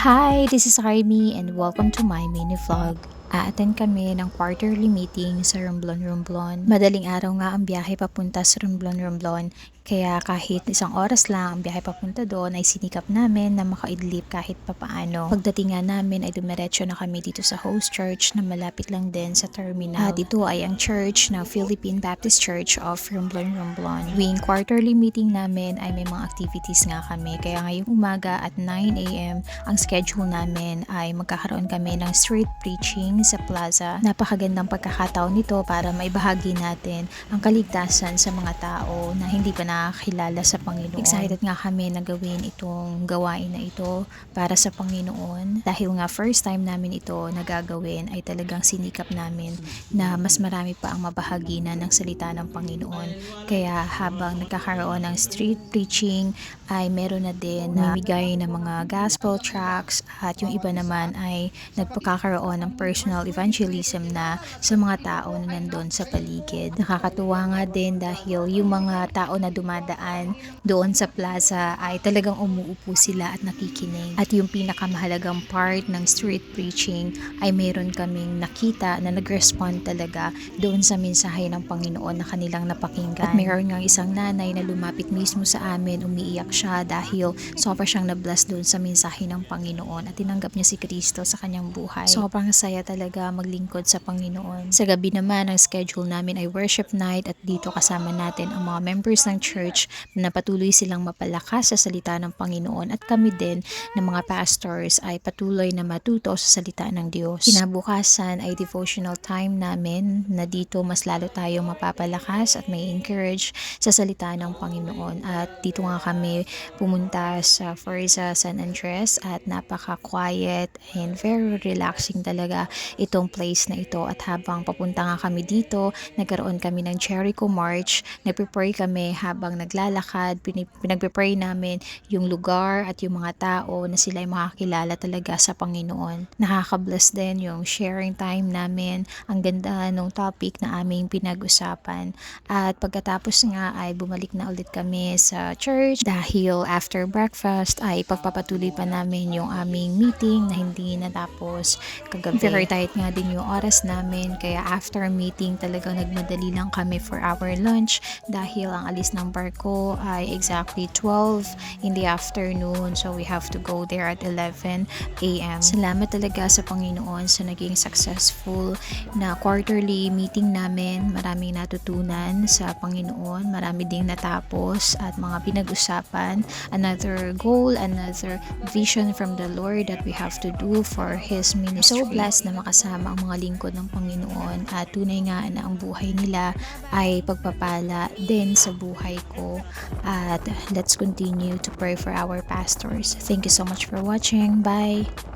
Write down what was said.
Hi, this is Army and welcome to my mini vlog. A-attend kami ng quarterly meeting sa Romblon. Madaling araw nga ang biyahe papunta sa Romblon. Kaya kahit isang oras lang ang biyahe papunta doon ay sinikap namin na makaidlip kahit papaano. Pagdating nga namin ay dumiretso na kami dito sa host church na malapit lang din sa terminal. At ito ay ang church ng Philippine Baptist Church of Romblon. Tuwing quarterly meeting namin ay may mga activities nga kami. Kaya ngayong umaga at 9 a.m. ang schedule namin ay magkakaroon kami ng street preaching sa plaza. Napakagandang pagkakataon nito para maibahagi natin ang kaligtasan sa mga tao na hindi pa nakakilala sa Panginoon. Excited nga kami na gawin itong gawain na ito para sa Panginoon. Dahil nga first time namin ito nagagawin ay talagang sinikap namin na mas marami pa ang mabahaginan ng salita ng Panginoon. Kaya habang nagkakaroon ng street preaching ay meron na din na bigay ng mga gospel tracts at yung iba naman ay nagpakakaroon ng personal evangelism na sa mga tao na nandun sa paligid. Nakakatuwa nga din dahil yung mga tao na dumadaan doon sa plaza ay talagang umuupo sila at nakikinig. At yung pinakamahalagang part ng street preaching ay meron kaming nakita na nag-respond talaga doon sa mensahe ng Panginoon na kanilang napakinggan. At meron nga isang nanay na lumapit mismo sa amin, umiiyak siya dahil sobra siyang na-bless doon sa mensahe ng Panginoon at tinanggap niya si Kristo sa kanyang buhay. Sobrang saya talaga maglingkod sa Panginoon. Sa gabi naman, ang schedule namin ay worship night at dito kasama natin ang mga members ng church na patuloy silang mapalakas sa salita ng Panginoon at kami din ng mga pastors ay patuloy na matuto sa salita ng Diyos. Kinabukasan ay devotional time namin na dito mas lalo tayong mapapalakas at may encourage sa salita ng Panginoon. At dito nga kami pumunta sa Forza San Andres at napaka-quiet and very relaxing talaga itong place na ito. At habang papunta nga kami dito, nagkaroon kami ng Jericho March. Nagpe-pray kami habang naglalakad. Pinagpe-pray namin yung lugar at yung mga tao na sila ay makakilala talaga sa Panginoon. Nakaka-bless din yung sharing time namin. Ang ganda ng topic na aming pinag-usapan. At pagkatapos nga ay bumalik na ulit kami sa church dahil after breakfast ay pagpapatuloy pa namin yung aming meeting na hindi natapos kagabi. Very tight nga din yung oras namin kaya after meeting talagang nagmadali lang kami for our lunch dahil ang alis ng barko ay exactly 12 in the afternoon, so we have to go there at 11 a.m. Salamat talaga sa Panginoon sa naging successful na quarterly meeting namin. Maraming natutunan sa Panginoon, marami ding natapos at mga pinag-usapan, another goal, another vision from the Lord that we have to do for His ministry. So blessed na makasama ang mga lingkod ng Panginoon at tunay nga na ang buhay nila ay pagpapala din sa buhay ko. At let's continue to pray for our pastors. Thank you so much for watching. Bye!